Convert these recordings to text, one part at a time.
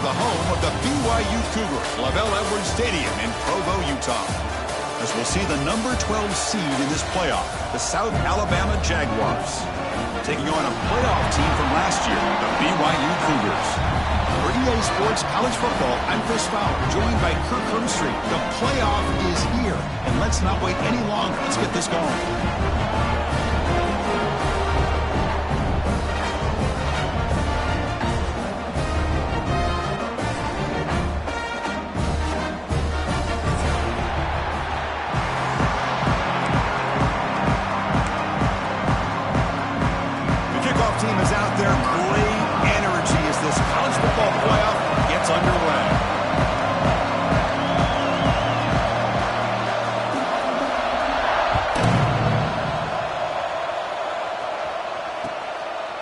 the home of the BYU Cougars, LaVell Edwards Stadium in Provo, Utah. As we'll see the number 12 seed in this playoff, the South Alabama Jaguars, taking on a playoff team from last year, the BYU Cougars. For EA Sports College Football, I'm Chris Fowler, joined by Kirk Herbstreit. The playoff is here, and let's not wait any longer. Let's get this going. Team is out there. Great energy as this college football playoff gets underway.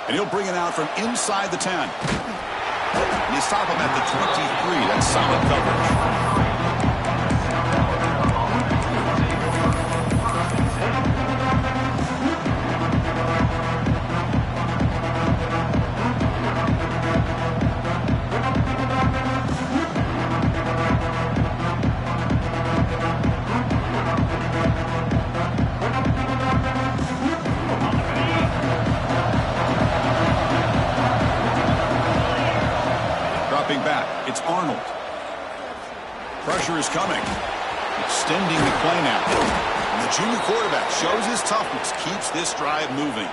And he'll bring it out from inside the 10. And you stop him at the 23. That's solid coverage. Back. It's Arnold. Pressure is coming. Extending the play now. And the junior quarterback shows his toughness, keeps this drive moving.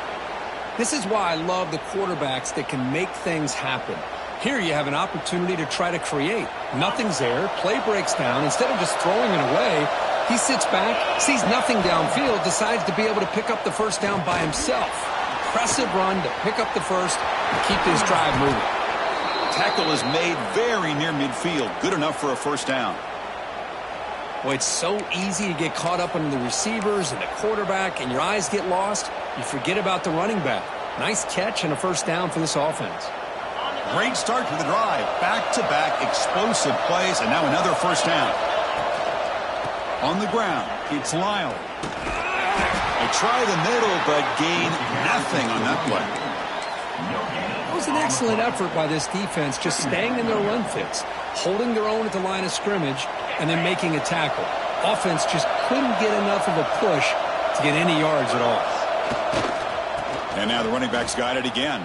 This is why I love the quarterbacks that can make things happen. Here you have an opportunity to try to create. Nothing's there. Play breaks down. Instead of just throwing it away, he sits back, sees nothing downfield, decides to be able to pick up the first down by himself. Impressive run to pick up the first and keep this drive moving. Tackle is made very near midfield. Good enough for a first down. Well, it's so easy to get caught up in the receivers and the quarterback, and your eyes get lost. You forget about the running back. Nice catch and a first down for this offense. Great start to the drive. Back-to-back explosive plays, and now another first down. On the ground, it's Lyle. They try the middle, but gain nothing on that play. It was an excellent effort by this defense, just staying in their run fits, holding their own at the line of scrimmage, and then making a tackle. Offense just couldn't get enough of a push to get any yards at all. And now the running back's got it again.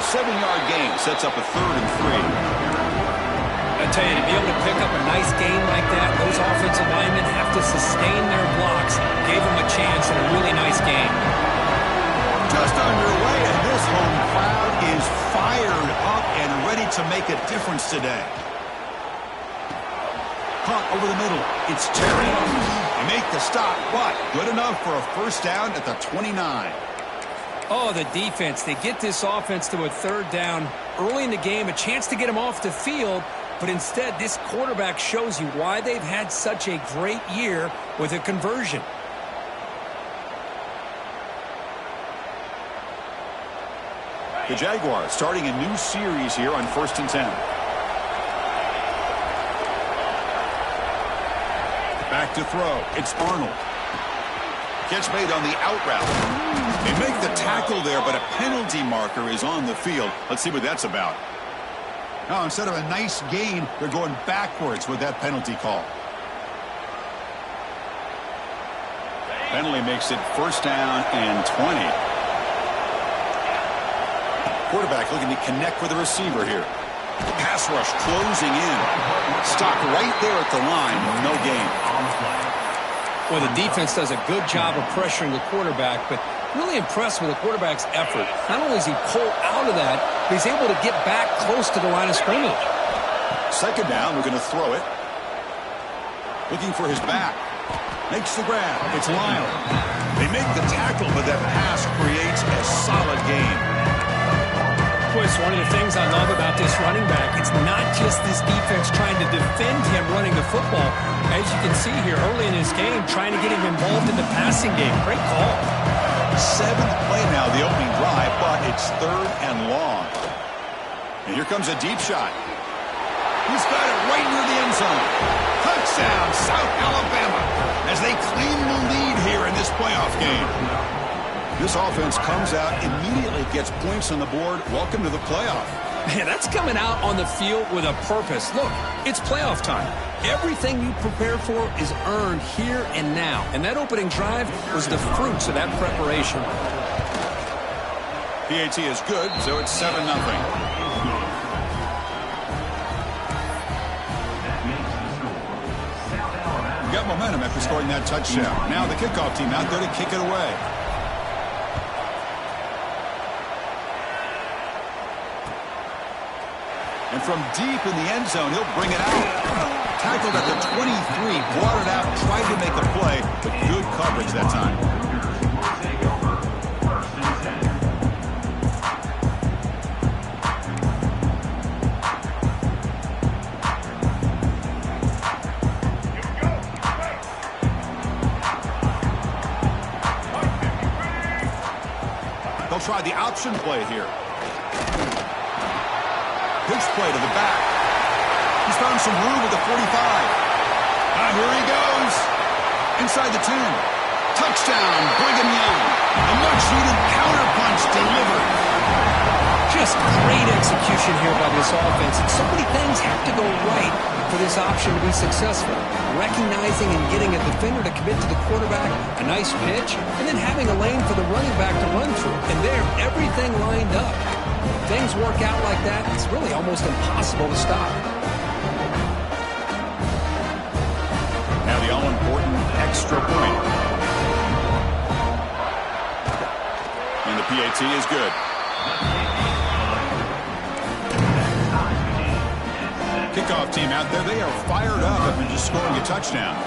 7-yard gain sets up a 3rd and 3. I tell you, to be able to pick up a nice gain like that, those offensive linemen have to sustain their blocks. Gave them a chance and a really nice game. Just underway, and this home crowd is fired up and ready to make a difference today. Caught over the middle. It's Terry. They make the stop, but good enough for a first down at the 29. Oh, the defense. They get this offense to a 3rd down early in the game, a chance to get them off the field, but instead this quarterback shows you why they've had such a great year with a conversion. The Jaguars starting a new series here on 1st and 10. Back to throw. It's Arnold. Catch made on the out route. They make the tackle there, but a penalty marker is on the field. Let's see what that's about. Now, instead of a nice gain, they're going backwards with that penalty call. Penalty makes it 1st down and 20. Quarterback looking to connect with the receiver here. Pass rush closing in. Stopped right there at the line. No gain. Well, the defense does a good job of pressuring the quarterback, but really impressed with the quarterback's effort. Not only is he pulled out of that, but he's able to get back close to the line of scrimmage. 2nd down, we're going to throw it. Looking for his back. Makes the grab. It's Lyle. They make the tackle, but that pass creates a solid gain. It's one of the things I love about this running back. It's not just this defense trying to defend him running the football. As you can see here early in this game, trying to get him involved in the passing game. Great call. 7th play now, the opening drive, but it's 3rd and long. And here comes a deep shot. He's got it right near the end zone. Touchdown, South Alabama, as they claim the lead here in this playoff game. This offense comes out, immediately gets points on the board. Welcome to the playoff. Man, that's coming out on the field with a purpose. Look, it's playoff time. Everything you prepare for is earned here and now. And that opening drive was the fruits of that preparation. PAT is good, so it's 7-0. Got momentum after scoring that touchdown. Now the kickoff team out there to kick it away. And from deep in the end zone, he'll bring it out. Tackled at the 23, brought it out, tried to make a play, but good coverage that time. They'll try the option play here. Pitch play to the back. He's found some room at the 45. Here he goes. Inside the 10. Touchdown, Brigham Young. A much-needed counterpunch delivered. Just great execution here by this offense. So many things have to go right for this option to be successful. Recognizing and getting a defender to commit to the quarterback, a nice pitch, and then having a lane for the running back to run through. And there, everything lined up. Things work out like that, it's really almost impossible to stop. Now the all-important extra point. And the PAT is good. Kickoff team out there, they are fired up after just scoring a touchdown.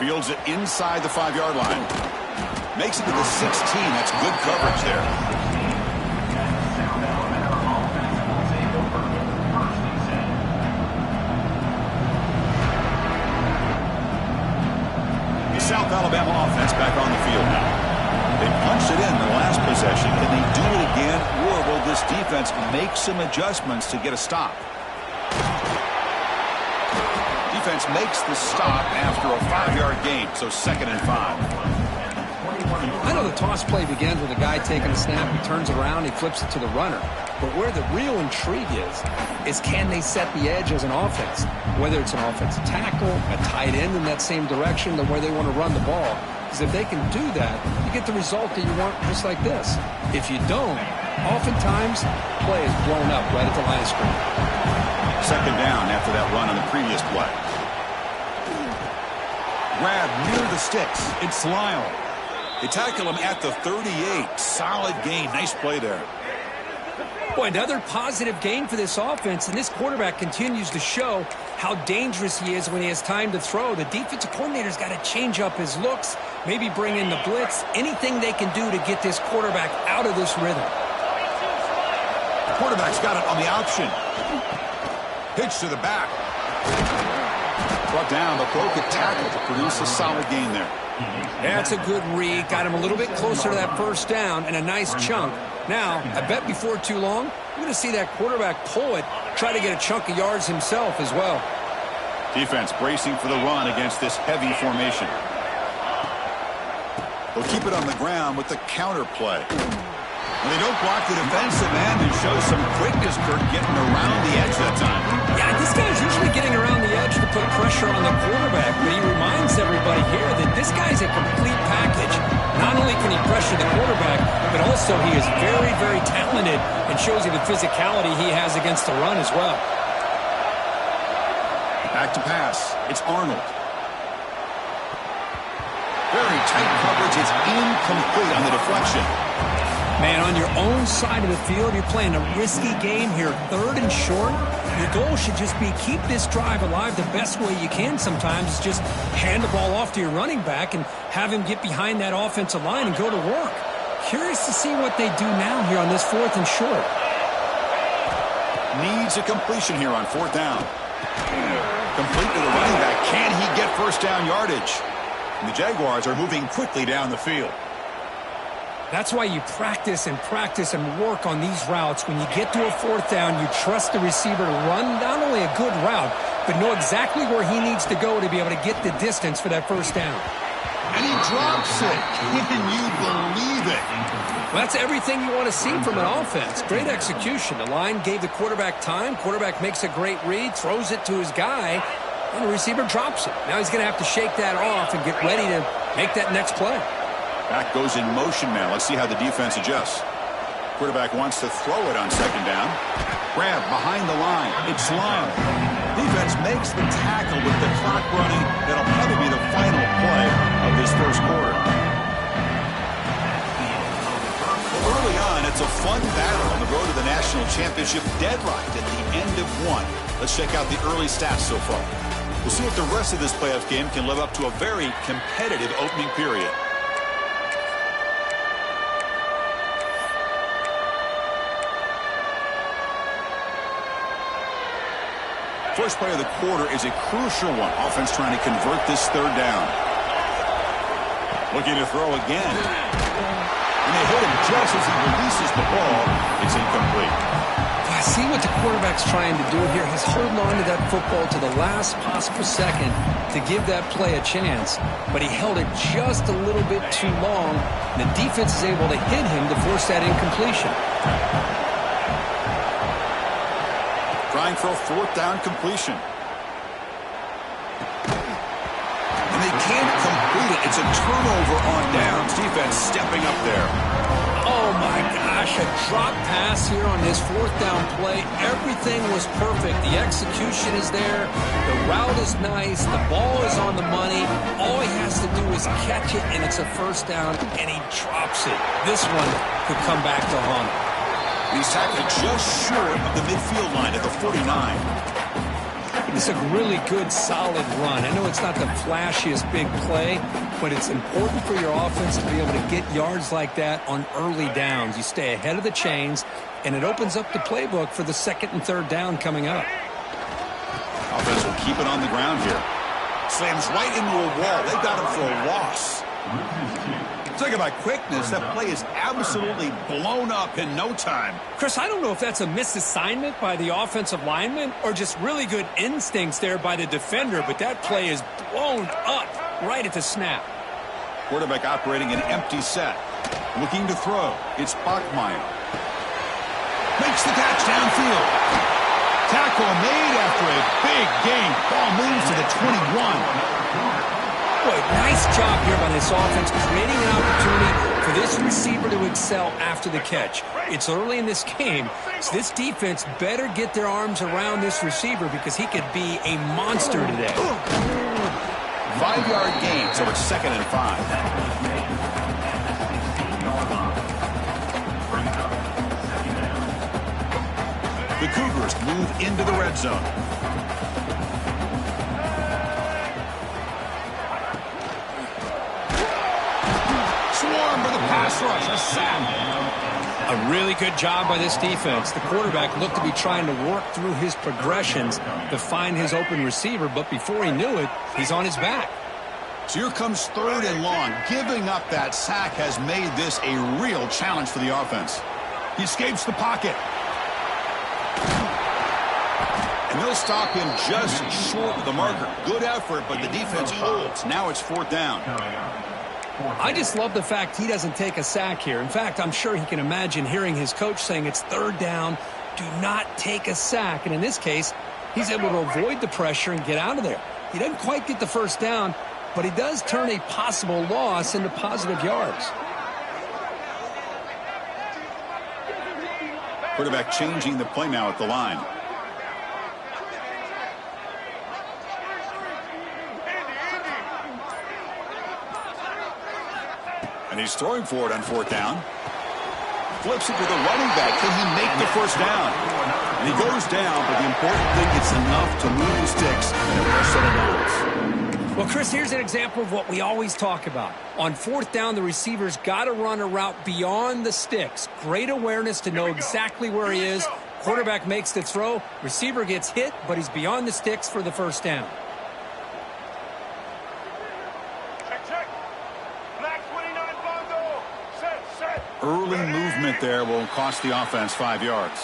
Fields it inside the 5-yard line. Makes it to the 16. That's good coverage there. The South Alabama offense back on the field now. They punched it in the last possession. Can they do it again, or will this defense make some adjustments to get a stop? Defense makes the stop after a 5-yard gain, so 2nd and 5. I know the toss play begins with a guy taking a snap, he turns around, he flips it to the runner. But where the real intrigue is can they set the edge as an offense? Whether it's an offensive tackle, a tight end in that same direction to where they want to run the ball. Because if they can do that, you get the result that you want just like this. If you don't, oftentimes, play is blown up right at the line of scrimmage. 2nd down after that run on the previous play. Grab near the sticks. It's Lyle. They tackle him at the 38. Solid gain. Nice play there. Boy, another positive gain for this offense, and this quarterback continues to show how dangerous he is when he has time to throw. The defensive coordinator's got to change up his looks, maybe bring in the blitz, anything they can do to get this quarterback out of this rhythm. The quarterback's got it on the option. Pitch to the back. Brought down, but broke a tackle to produce a solid gain there. That's a good read. Got him a little bit closer to that first down and a nice chunk. Now, I bet before too long, we're going to see that quarterback pull it, try to get a chunk of yards himself as well. Defense bracing for the run against this heavy formation. They'll keep it on the ground with the counter play. And they don't block the defensive end and show some quickness, Kirk, getting around the edge that time. Yeah, this guy's usually getting around the edge to put pressure on the quarterback, but he reminds everybody here that this guy's a complete package. Not only can he pressure the quarterback, but also he is very, very talented and shows you the physicality he has against the run as well. Back to pass. It's Arnold. Very tight coverage. It's incomplete on the deflection. Man, on your own side of the field, you're playing a risky game here. 3rd and short. Your goal should just be keep this drive alive the best way you can sometimes. Is just hand the ball off to your running back and have him get behind that offensive line and go to work. Curious to see what they do now here on this 4th and short. Needs a completion here on 4th down. Complete to the running back. Can he get first down yardage? And the Jaguars are moving quickly down the field. That's why you practice and work on these routes. When you get to a 4th down, you trust the receiver to run not only a good route, but know exactly where he needs to go to be able to get the distance for that first down. And he drops it. Can you believe it? Well, that's everything you want to see from an offense. Great execution. The line gave the quarterback time. Quarterback makes a great read, throws it to his guy, and the receiver drops it. Now he's going to have to shake that off and get ready to make that next play. Back goes in motion now. Let's see how the defense adjusts. Quarterback wants to throw it on second down. Grab behind the line. It's Lyle. Defense makes the tackle with the clock running. That'll probably be the final play of this first quarter. Early on, it's a fun battle on the road to the national championship, deadlocked at the end of one. Let's check out the early stats so far. We'll see if the rest of this playoff game can live up to a very competitive opening period. First play of the quarter is a crucial one. Offense trying to convert this third down. Looking to throw again. And they hit him just as he releases the ball. It's incomplete. I see what the quarterback's trying to do here. He's holding on to that football to the last possible second to give that play a chance. But he held it just a little bit too long. And the defense is able to hit him to force that incompletion. Trying for a fourth down completion. And they can't complete it. It's a turnover on downs. Defense stepping up there. Oh, my gosh. A drop pass here on this fourth down play. Everything was perfect. The execution is there. The route is nice. The ball is on the money. All he has to do is catch it, and it's a first down, and he drops it. This one could come back to haunt him. He's tackled just short of the midfield line at the 49. It's a really good, solid run. I know it's not the flashiest big play, but it's important for your offense to be able to get yards like that on early downs. You stay ahead of the chains, and it opens up the playbook for the second and third down coming up. Offense will keep it on the ground here. Slams right into a wall. They got him for a loss. Talking about quickness, that play is absolutely blown up in no time. Chris, I don't know if that's a misassignment by the offensive lineman or just really good instincts there by the defender, but that play is blown up right at the snap. Quarterback operating an empty set. Looking to throw. It's Bachmeier. Makes the catch downfield. Tackle made after a big gain. Ball moves to the 21. Boy, nice job here by this offense, creating an opportunity for this receiver to excel after the catch. It's early in this game, so this defense better get their arms around this receiver because he could be a monster today. 5-yard gain, so it's second and 5. The Cougars move into the red zone. Swarm for the pass rush, a sack. A really good job by this defense. The quarterback looked to be trying to work through his progressions to find his open receiver, but before he knew it, he's on his back. So here comes third and long. Giving up that sack has made this a real challenge for the offense. He escapes the pocket. And they'll stop him just short of the marker. Good effort, but the defense holds. Now it's fourth down. I just love the fact he doesn't take a sack here. In fact, I'm sure he can imagine hearing his coach saying it's third down, do not take a sack. And in this case, he's able to avoid the pressure and get out of there. He doesn't quite get the first down, but he does turn a possible loss into positive yards. Quarterback changing the play now at the line. And he's throwing for it on fourth down. Flips it to the running back. Can he make the first down? And he goes down, but the important thing, it's enough to move the sticks and a fresh set of downs. Well, Chris, here's an example of what we always talk about. On fourth down, the receiver's got to run a route beyond the sticks. Great awareness to know exactly where he is. Quarterback makes the throw. Receiver gets hit, but he's beyond the sticks for the first down. Early movement there will cost the offense 5 yards.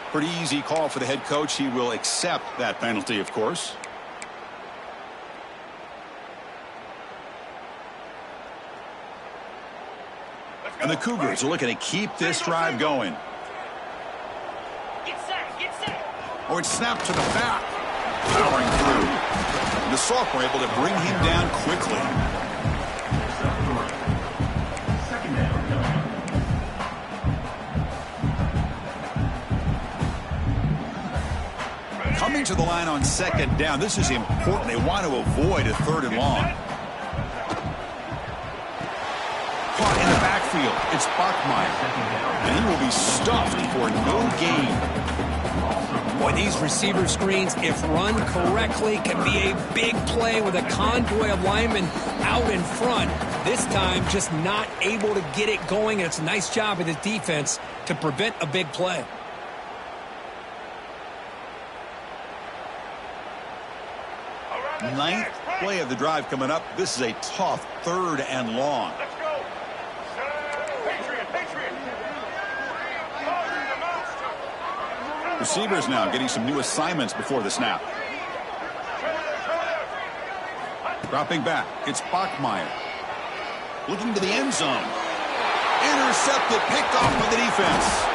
Pretty easy call for the head coach. He will accept that penalty, of course. And the Cougars are looking to keep this drive going. Oh, it's snapped to the back. Powering through. And the Sophomore able to bring him down quickly. Coming to the line on second down. This is important. They want to avoid a third and long. Caught in the backfield. It's Bachmeier. And he will be stuffed for no gain. Boy, these receiver screens, if run correctly, can be a big play with a convoy of linemen out in front. This time, just not able to get it going. And it's a nice job of the defense to prevent a big play. Ninth play of the drive coming up. This is a tough third and long. Let's go. Patriot. Receivers now getting some new assignments before the snap. Dropping back. It's Bachmeier. Looking to the end zone. Intercepted. Picked off by the defense.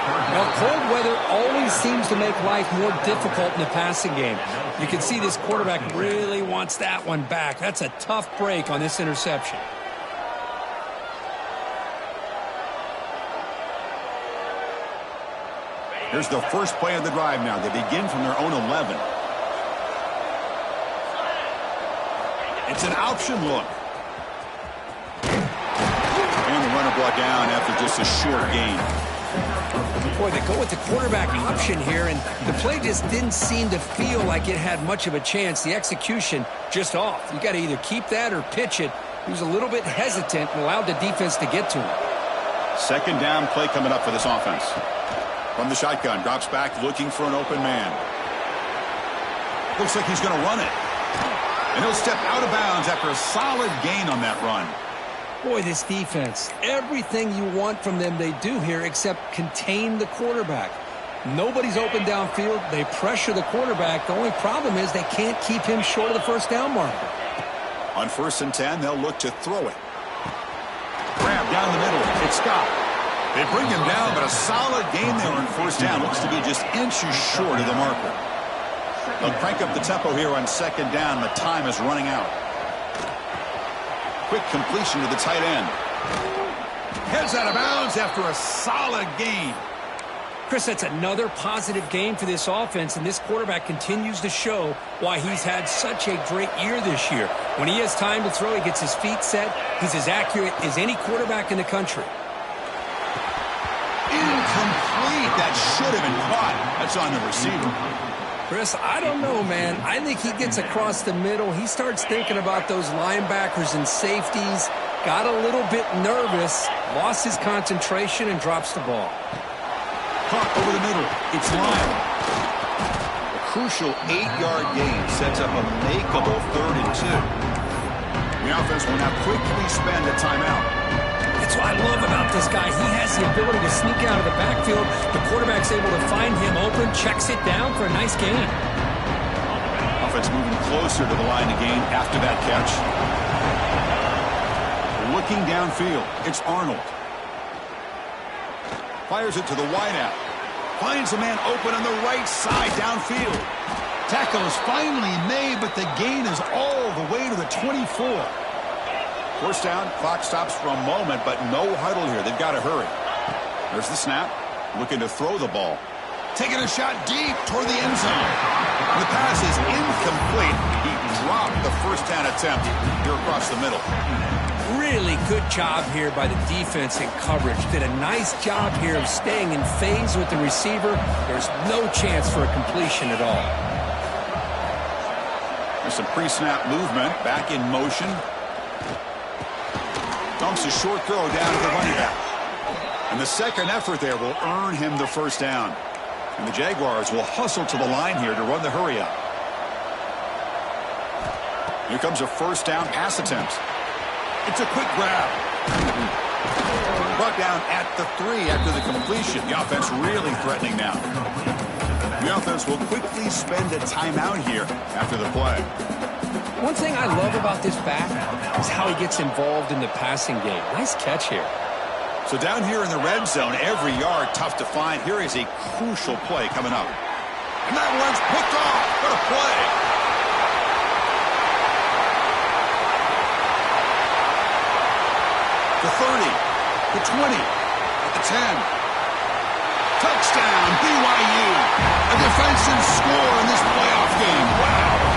Well, cold weather always seems to make life more difficult in the passing game. You can see this quarterback really wants that one back. That's a tough break on this interception. Here's the first play of the drive now. They begin from their own 11. It's an option look. And the runner brought down after just a short gain. Boy, they go with the quarterback option here, and the play just didn't seem to feel like it had much of a chance. The execution just off. You got to either keep that or pitch it. He was a little bit hesitant and allowed the defense to get to him. Second down play coming up for this offense. From the shotgun, drops back looking for an open man. Looks like he's going to run it. And he'll step out of bounds after a solid gain on that run. Boy, this defense, everything you want from them they do here except contain the quarterback. Nobody's open downfield. They pressure the quarterback. The only problem is they can't keep him short of the first down marker. On 1st and 10, they'll look to throw it. Grab down the middle. It's Scott. They bring him down, but a solid gain there on 1st down. Looks to be just inches short of the marker. They'll crank up the tempo here on 2nd down. The time is running out. Quick completion to the tight end. Heads out of bounds after a solid gain. Chris, that's another positive game for this offense, and this quarterback continues to show why he's had such a great year this year. When he has time to throw, he gets his feet set. He's as accurate as any quarterback in the country. Incomplete. That should have been caught. That's on the receiver. Chris, I don't know, man. I think he gets across the middle. He starts thinking about those linebackers and safeties. Got a little bit nervous, lost his concentration, and drops the ball. Caught over the middle. It's Lyle. A crucial 8-yard gain sets up a makeable 3rd and 2. The offense will now quickly spend a timeout. That's what I love about this guy. He has the ability to sneak out of the backfield. The quarterback's able to find him open, checks it down for a nice gain. Offense moving closer to the line of gain after that catch. Looking downfield, it's Arnold. Fires it to the wideout. Finds a man open on the right side downfield. Tackle is finally made, but the gain is all the way to the 24. 1st down, clock stops for a moment, but no huddle here. They've got to hurry. There's the snap. Looking to throw the ball. Taking a shot deep toward the end zone. The pass is incomplete. He dropped the 1st down attempt here across the middle. Really good job here by the defense in coverage. Did a nice job here of staying in phase with the receiver. There's no chance for a completion at all. There's some pre-snap movement. Back in motion. Dumps a short throw down to the running back. And the second effort there will earn him the 1st down. And the Jaguars will hustle to the line here to run the hurry up. Here comes a 1st down pass attempt. It's a quick grab. Brought down at the 3 after the completion. The offense really threatening now. The offense will quickly spend a timeout here after the play. One thing I love about this back is how he gets involved in the passing game. Nice catch here. So down here in the red zone, every yard tough to find. Here is a crucial play coming up. And that one's picked off. What a play. The 30, the 20, at the 10. Touchdown, BYU. A defensive score in this playoff game. Wow.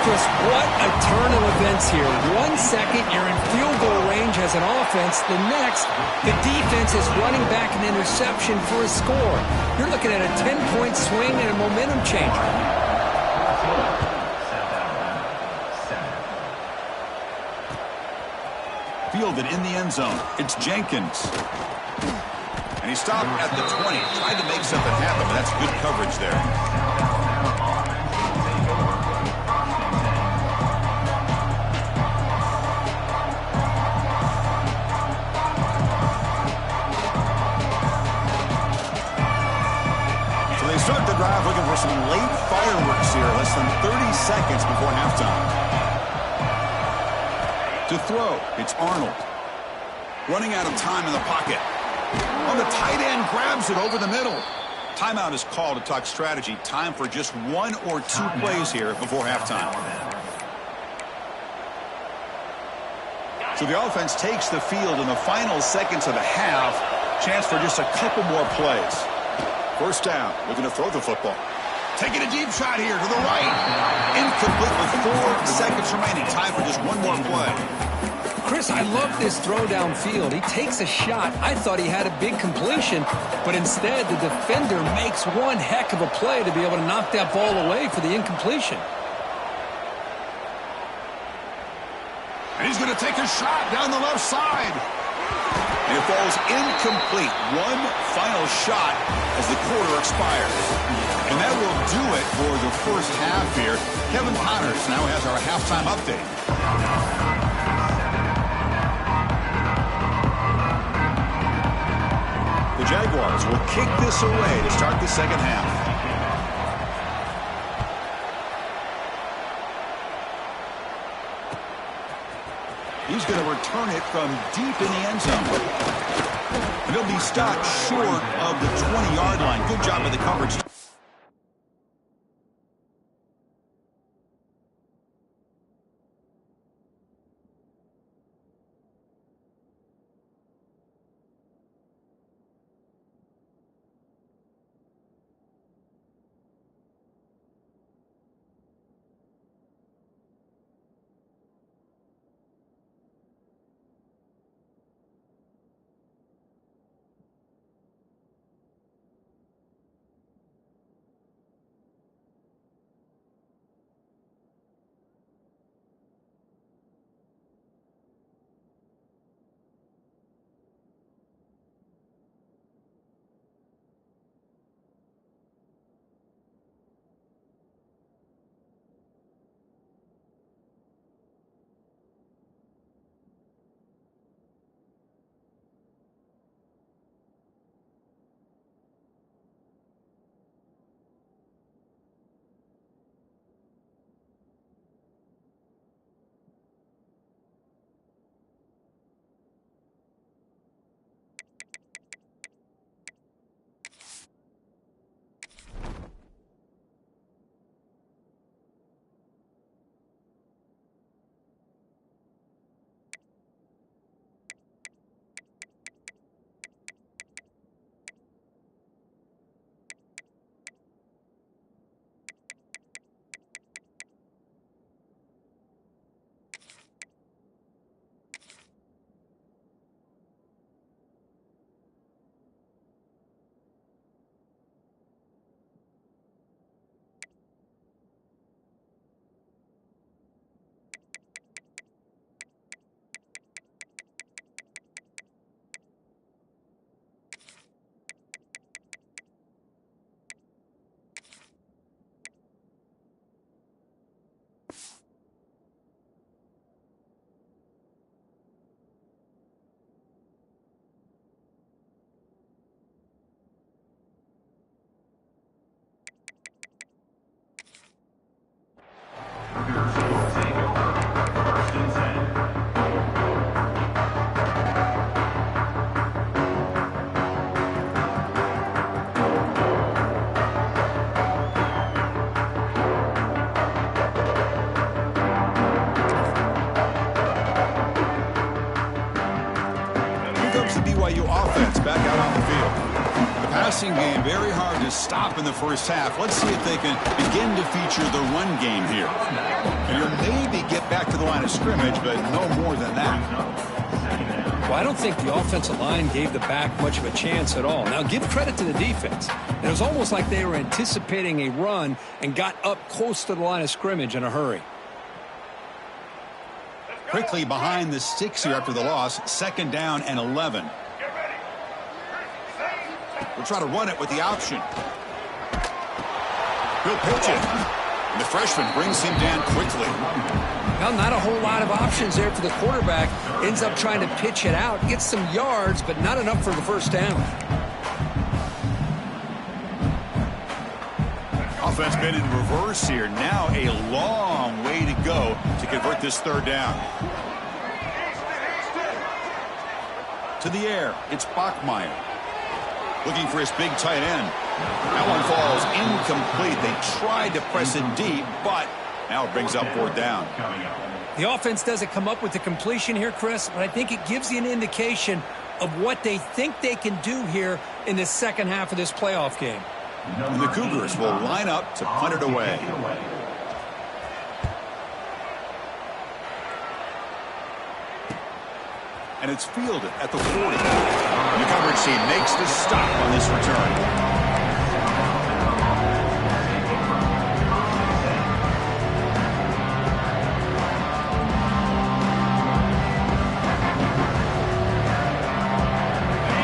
Chris, what a turn of events here. 1 second, you're in field goal range as an offense. The next, the defense is running back an interception for a score. You're looking at a 10-point swing and a momentum changer. Fielded in the end zone. It's Jenkins. And he stopped at the 20. Tried to make something happen, but that's good coverage there. Start the drive looking for some late fireworks here. Less than 30 seconds before halftime. To throw, it's Arnold. Running out of time in the pocket. On the tight end, grabs it over the middle. Timeout is called to talk strategy. Time for just 1 or 2 plays here before halftime. So the offense takes the field in the final seconds of the half. Chance for just a couple more plays. First down, looking to throw the football. Taking a deep shot here to the right. Incomplete with 4 seconds remaining. Time for just 1 more play. Chris, I love this throw downfield. He takes a shot. I thought he had a big completion, but instead the defender makes one heck of a play to be able to knock that ball away for the incompletion. And he's going to take a shot down the left side. And it falls incomplete. One final shot as the quarter expires. And that will do it for the first half here. Kevin Connors now has our halftime update. The Jaguars will kick this away to start the second half. He's going to return it from deep in the end zone. And he'll be stopped short of the 20-yard line. Good job of the coverage. comes the BYU offense back out on the field. The passing game very hard to stop in the first half. Let's see if they can begin to feature the run game here. And you'll maybe get back to the line of scrimmage, but no more than that. Well, I don't think the offensive line gave the back much of a chance at all. Now, give credit to the defense. It was almost like they were anticipating a run and got up close to the line of scrimmage in a hurry. Quickly behind the sticks here after the loss. 2nd down and 11. We'll try to run it with the option. He'll pitch it. And the freshman brings him down quickly. Well, not a whole lot of options there for the quarterback. Ends up trying to pitch it out. Gets some yards, but not enough for the first down. Offense been in reverse here. Now a long way to go to convert this 3rd down. To the air, it's Bachmeier. Looking for his big tight end. That one falls incomplete. They tried to press it deep, but now it brings up 4th down. The offense doesn't come up with the completion here, Chris, but I think it gives you an indication of what they think they can do here in the second half of this playoff game. And the Cougars will line up to punt it away. And it's fielded at the 40. And the coverage team makes the stop on this return.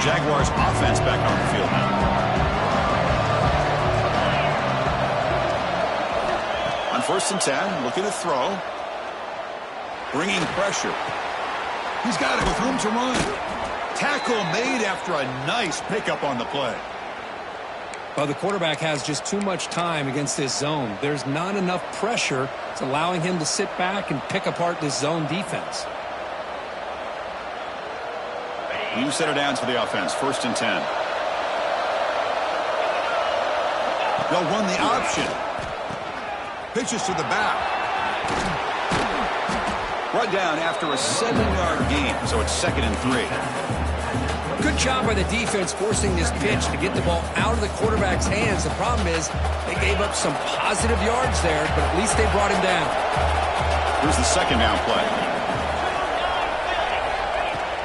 Jaguars offense back on the field now. On 1st and 10, looking to throw. Bringing pressure. He's got it with room to run. Tackle made after a nice pickup on the play. Well, the quarterback has just too much time against this zone. There's not enough pressure. It's allowing him to sit back and pick apart this zone defense. New set of downs for the offense. 1st and 10. They'll run the option. Pitches to the back. Brought down after a 7-yard gain, so it's 2nd and 3. Good job by the defense forcing this pitch to get the ball out of the quarterback's hands. The problem is they gave up some positive yards there, but at least they brought him down. Here's the 2nd down play.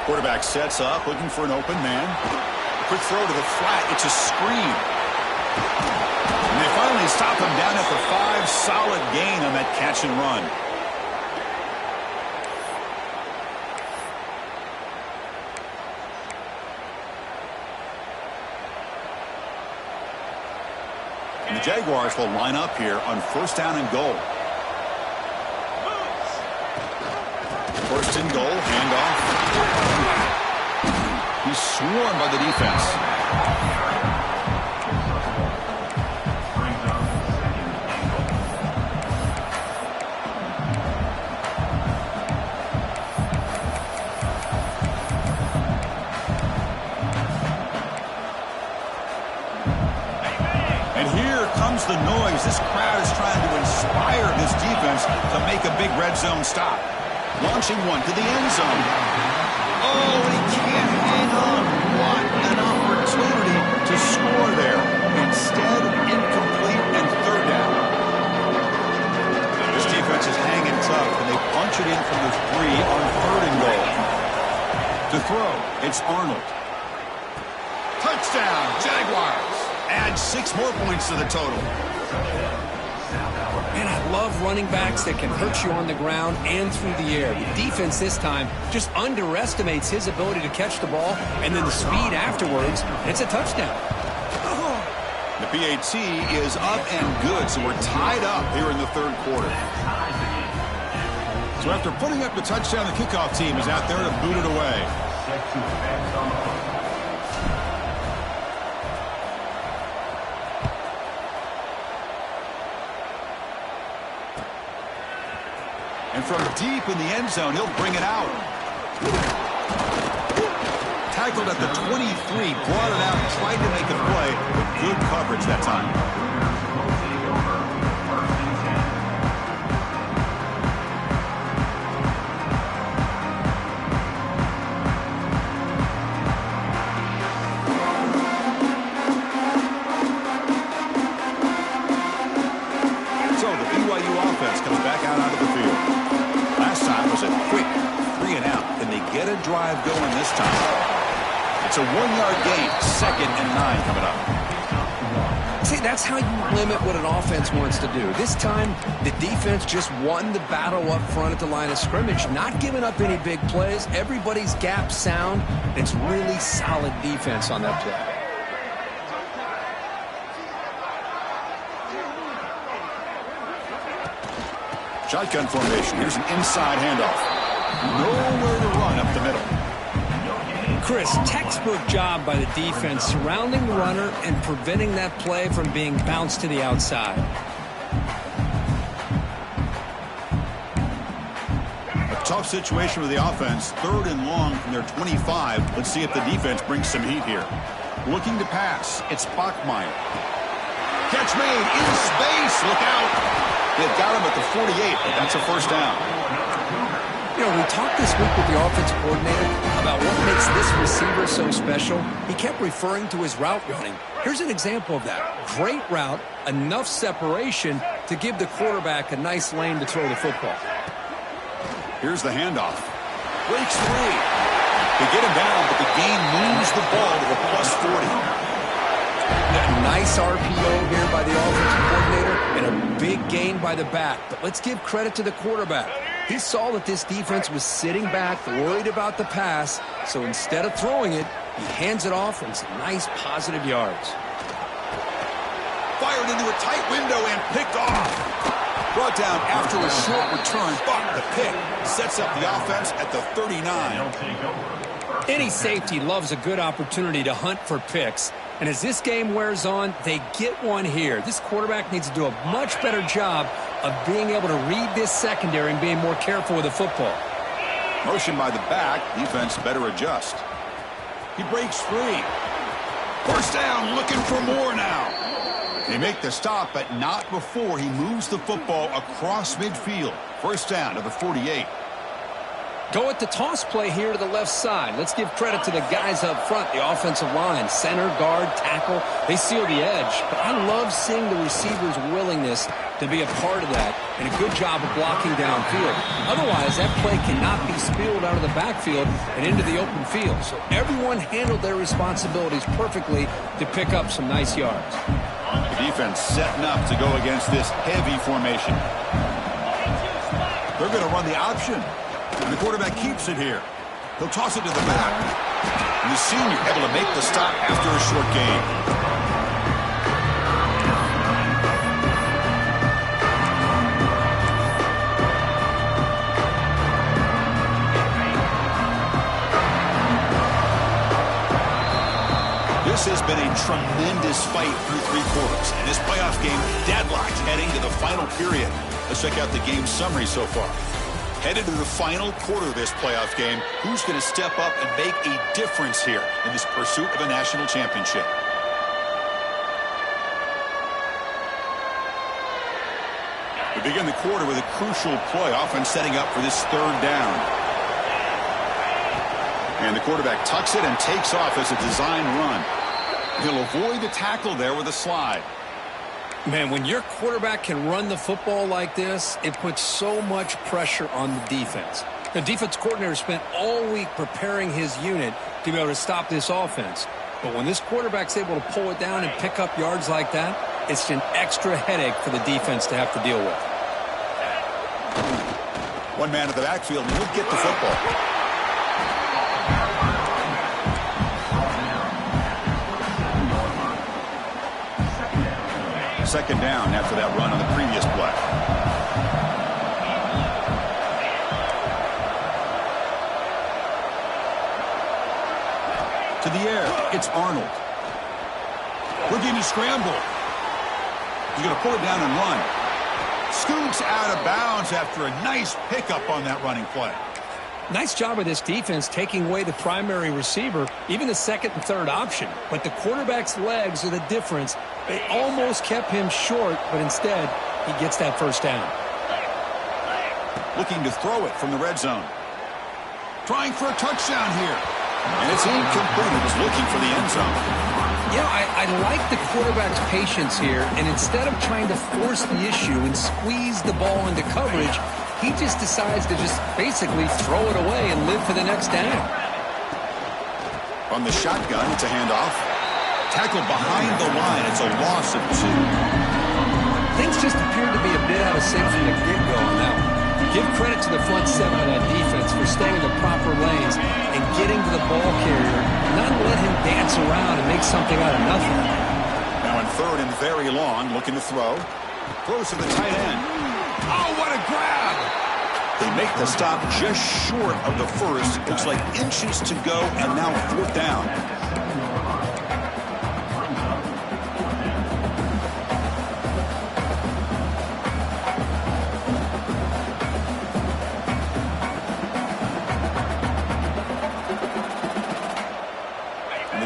Quarterback sets up, looking for an open man. Quick throw to the flat. It's a screen. And they finally stop him down at the 5. Solid gain on that catch and run. And the Jaguars will line up here on 1st down and goal. 1st and goal, handoff. He's swarmed by the defense. And here comes the noise. This crowd is trying to inspire this defense to make a big red zone stop. Launching one to the end zone. Oh, he can't hang on. What an opportunity to score there. Instead, incomplete and 3rd down. This defense is hanging tough, and they punch it in from the 3 on 3rd and goal. To throw, it's Arnold. Touchdown, Jaguars. Add 6 more points to the total. Man, I love running backs that can hurt you on the ground and through the air. The defense this time just underestimates his ability to catch the ball, and then the speed afterwards, it's a touchdown. The PAT is up and good, so we're tied up here in the 3rd quarter. So after putting up the touchdown, the kickoff team is out there to boot it away. And from deep in the end zone, he'll bring it out. Tackled at the 23, brought it out, tried to make a play, but good coverage that time. going this time. It's a 1-yard gain, 2nd and 9 coming up. See, that's how you limit what an offense wants to do. This time, the defense just won the battle up front at the line of scrimmage, not giving up any big plays. Everybody's gap sound. It's really solid defense on that play. Shotgun formation. Here's an inside handoff. Nowhere to run up the middle. Chris, textbook job by the defense surrounding the runner and preventing that play from being bounced to the outside. A tough situation with the offense. 3rd and long from their 25. Let's see if the defense brings some heat here. Looking to pass. It's Bachmeier. Catch made in space. Look out. They've got him at the 48, but that's a first down. You know, we talked this week with the offensive coordinator about what makes this receiver so special. He kept referring to his route running. Here's an example of that. Great route, enough separation to give the quarterback a nice lane to throw the football. Here's the handoff. Breaks free. They get him down, but the gain moves the ball to the plus 40. Nice RPO here by the offensive coordinator and a big gain by the back. But let's give credit to the quarterback. He saw that this defense was sitting back, worried about the pass, so instead of throwing it, he hands it off and some nice positive yards. Fired into a tight window and picked off. Brought down after a short return, but the pick sets up the offense at the 39. Any safety loves a good opportunity to hunt for picks. And as this game wears on, they get one here. This quarterback needs to do a much better job of being able to read this secondary and being more careful with the football. Motion by the back. Defense better adjust. He breaks free. First down, looking for more now. They make the stop, but not before he moves the football across midfield. First down to the 48. Go at the toss play here to the left side. Let's give credit to the guys up front, the offensive line, center, guard, tackle. They seal the edge. But I love seeing the receiver's willingness to be a part of that and a good job of blocking downfield. Otherwise, that play cannot be spilled out of the backfield and into the open field. So everyone handled their responsibilities perfectly to pick up some nice yards. The defense setting up to go against this heavy formation. They're going to run the option. And the quarterback keeps it here. He'll toss it to the back. And the senior able to make the stop after a short gain. This has been a tremendous fight through 3 quarters. And this playoff game deadlocked heading to the final period. Let's check out the game summary so far. Headed to the final quarter of this playoff game, who's going to step up and make a difference here in this pursuit of a national championship? We begin the quarter with a crucial play, often setting up for this 3rd down. And the quarterback tucks it and takes off as a design run. He'll avoid the tackle there with a slide. Man, when your quarterback can run the football like this, it puts so much pressure on the defense. The defense coordinator spent all week preparing his unit to be able to stop this offense. But when this quarterback's able to pull it down and pick up yards like that, it's an extra headache for the defense to have to deal with. One man at the backfield will get the football. Second down after that run on the previous play. To the air, it's Arnold. Looking to scramble. He's going to pull it down and run. Scoots out of bounds after a nice pickup on that running play. Nice job of this defense taking away the primary receiver, even the second and third option. But the quarterback's legs are the difference. They almost kept him short, but instead, he gets that first down. Looking to throw it from the red zone. Trying for a touchdown here. And it's incomplete. It was looking for the end zone. Yeah, I like the quarterback's patience here, and instead of trying to force the issue and squeeze the ball into coverage, he just decides to just basically throw it away and live for the next down. From the shotgun, it's a handoff. Tackled behind the line. It's a loss of 2. Things just appeared to be a bit out of sync from the get-go on that one. Give credit to the front 7 of that defense for staying in the proper lanes and getting to the ball carrier, not let him dance around and make something out of nothing. Now in 3rd and very long, looking to throw. Throws to the tight end. Oh, what a grab! They make the stop just short of the first. Looks like inches to go, and now 4th down.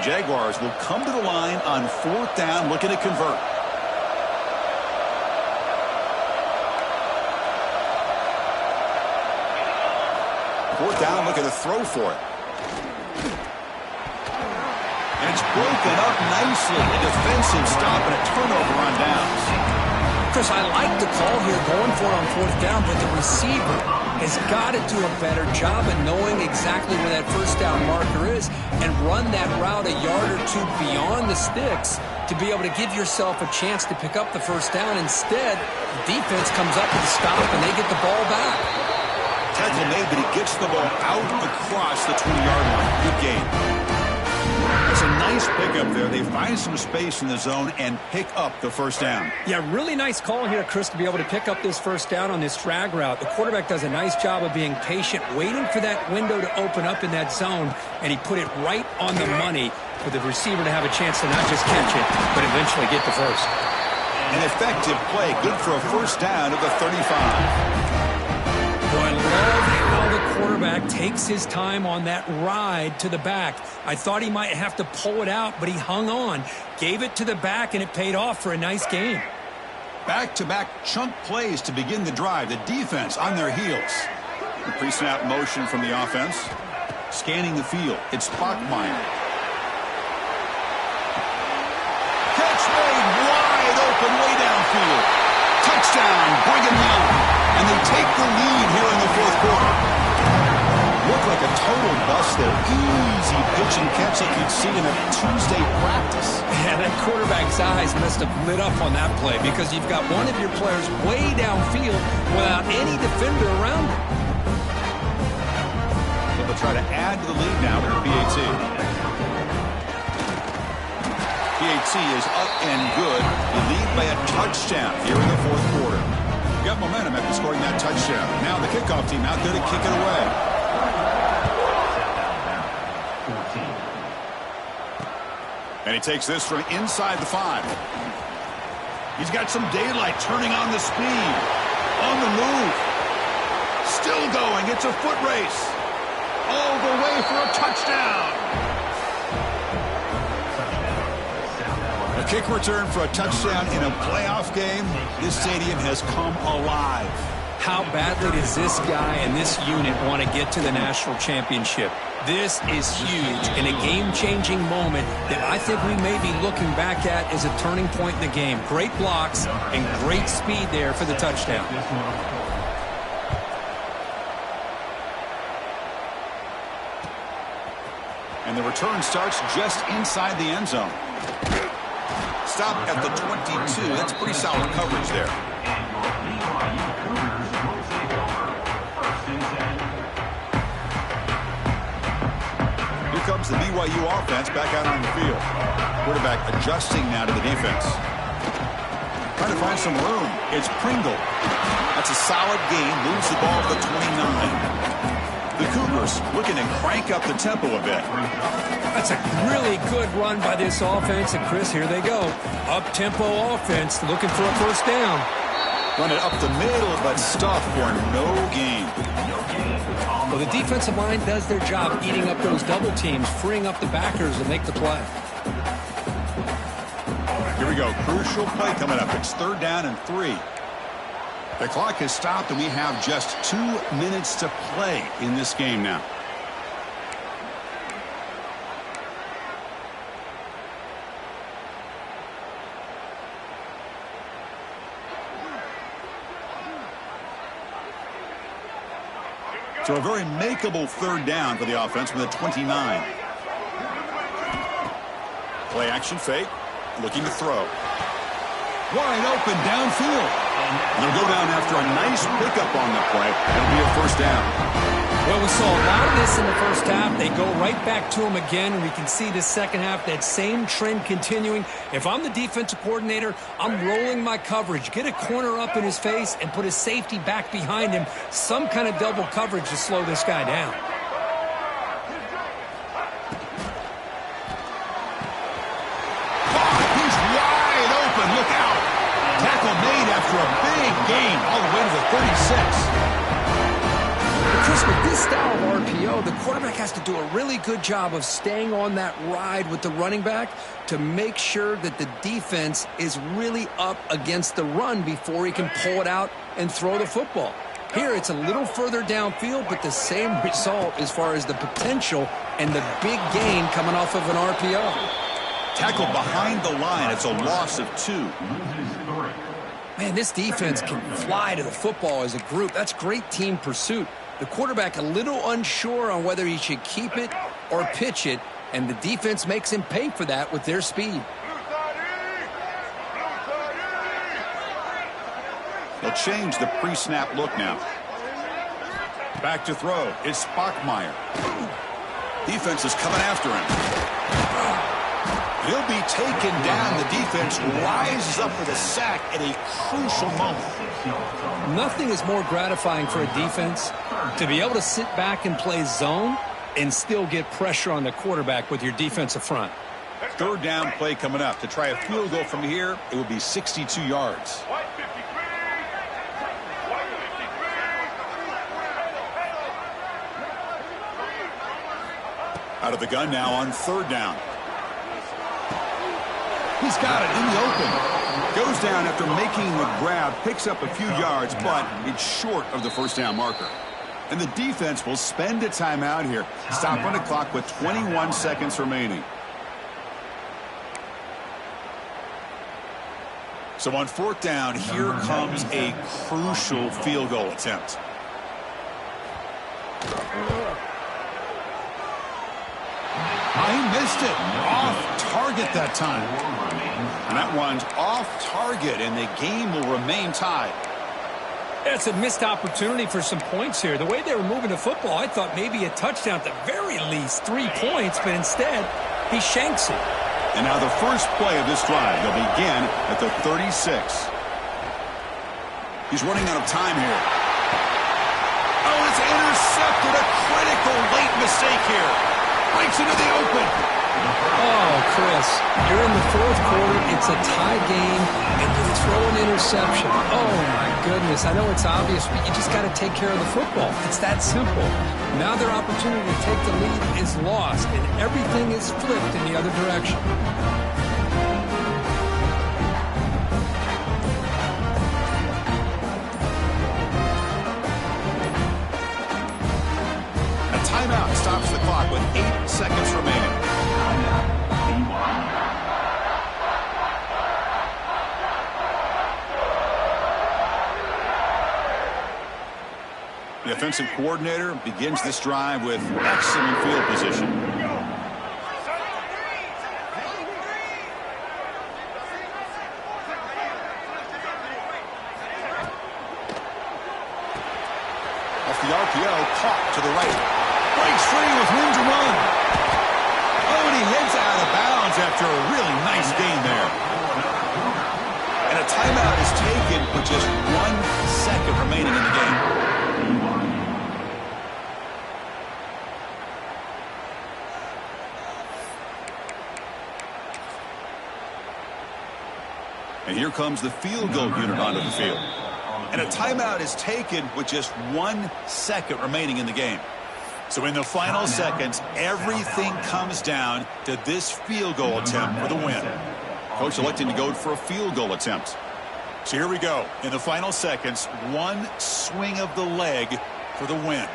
Jaguars will come to the line on 4th down, looking to convert. Fourth down, looking to throw for it. And it's broken up nicely. A defensive stop and a turnover on downs. Chris, I like the call here going for it on 4th down, but the receiver has got to do a better job of knowing exactly where that 1st down marker is and run that route a yard or 2 beyond the sticks to be able to give yourself a chance to pick up the 1st down. Instead, the defense comes up with a stop and they get the ball back. Tackle made, but he gets the ball out across the 20-yard line. Good game. That's a nice pickup there. They find some space in the zone and pick up the 1st down. Yeah, really nice call here, Chris, to be able to pick up this 1st down on this drag route. The quarterback does a nice job of being patient, waiting for that window to open up in that zone, and he put it right on the money for the receiver to have a chance to not just catch it, but eventually get the first. An effective play, good for a 1st down at the 35. Boy, I love how the quarterback takes his time on that ride to the back. I thought he might have to pull it out, but he hung on, gave it to the back, and it paid off for a nice gain. Back-to-back chunk plays to begin the drive. The defense on their heels. The pre-snap motion from the offense. Scanning the field. It's Bachmeier. Catch made wide open way downfield. Touchdown, Brigham Young. And they take the lead here in the 4th quarter. Looked like a total bust there. Easy pitch and catch like you'd see in a Tuesday practice. Yeah, that quarterback's eyes must have lit up on that play because you've got one of your players way downfield without any defender around him. So they'll try to add to the lead now with PAT. PAT is up and good. They lead by a touchdown here in the 4th quarter. Got momentum after scoring that touchdown. Now the kickoff team out there to kick it away. And he takes this from inside the 5. He's got some daylight, turning on the speed. On the move. Still going. It's a foot race. All the way for a touchdown. A kick return for a touchdown in a playoff game. This stadium has come alive. How badly does this guy and this unit want to get to the national championship? This is huge and a game-changing moment that I think we may be looking back at as a turning point in the game. Great blocks and great speed there for the touchdown. And the return starts just inside the end zone. Stop at the 22. That's pretty solid coverage there. Here comes the BYU offense back out on the field. Quarterback adjusting now to the defense. Trying to find some room. It's Pringle. That's a solid gain. Moves the ball to the 29. The Cougars looking to crank up the tempo a bit. That's a really good run by this offense. And, Chris, here they go. Up-tempo offense looking for a 1st down. Run it up the middle, but stuffed for no gain. Well, the defensive line does their job eating up those double teams, freeing up the backers to make the play. Here we go. Crucial play coming up. It's 3rd down and 3. The clock has stopped, and we have just 2 minutes to play in this game now. So a very makeable 3rd down for the offense with a 29. Play action fake. Looking to throw. Wide open downfield. They'll go down after a nice pickup on the play. It'll be a first down. Well, we saw a lot of this in the first half. They go right back to him again, and we can see the second half, that same trend continuing. If I'm the defensive coordinator, I'm rolling my coverage. Get a corner up in his face and put a safety back behind him. Some kind of double coverage to slow this guy down. Look out. Tackle made after a big gain all the way to the 36. But Chris, with this style of RPO, the quarterback has to do a really good job of staying on that ride with the running back to make sure that the defense is really up against the run before he can pull it out and throw the football. Here, it's a little further downfield, but the same result as far as the potential and the big gain coming off of an RPO. Tackle behind the line. It's a loss of 2. Man, this defense can fly to the football as a group. That's great team pursuit. The quarterback a little unsure on whether he should keep it or pitch it, and the defense makes him pay for that with their speed. They'll change the pre-snap look now. Back to throw. It's Bachmeier. Defense is coming after him. He'll be taken down. The defense rises up with a sack at a crucial moment. Nothing is more gratifying for a defense to be able to sit back and play zone and still get pressure on the quarterback with your defensive front. Third down play coming up. To try a field goal from here, it will be 62 yards. Out of the gun now on third down. He's got it in the open. Goes down after making the grab, picks up a few yards, but it's short of the first down marker. And the defense will spend a timeout here. Stop on the clock with 21 seconds remaining. So on fourth down, here comes a crucial field goal attempt. He missed it. Off target that time. And that one's off target, and the game will remain tied. It's a missed opportunity for some points here. The way they were moving the football, I thought maybe a touchdown at the very least, 3 points, but instead, he shanks it. And now the first play of this drive, they'll begin at the 36. He's running out of time here. Oh, it's intercepted. A critical late mistake here. Breaks into the open. Oh, Chris, you're in the fourth quarter. It's a tie game, and you throw an interception. Oh, my goodness. I know it's obvious, but you just got to take care of the football. It's that simple. Now their opportunity to take the lead is lost, and everything is flipped in the other direction. Timeout stops the clock with 8 seconds remaining. The offensive coordinator begins this drive with excellent field position. Off the RPO, caught to the right. Breaks free with room to run. Oh, and he heads out of bounds after a really nice gain there. And a timeout is taken with just 1 second remaining in the game. And here comes the field goal unit onto the field. And a timeout is taken with just 1 second remaining in the game. So in the final seconds, everything comes down to this field goal attempt for the win. Coach electing to go for a field goal attempt. So here we go. In the final seconds, 1 swing of the leg for the win.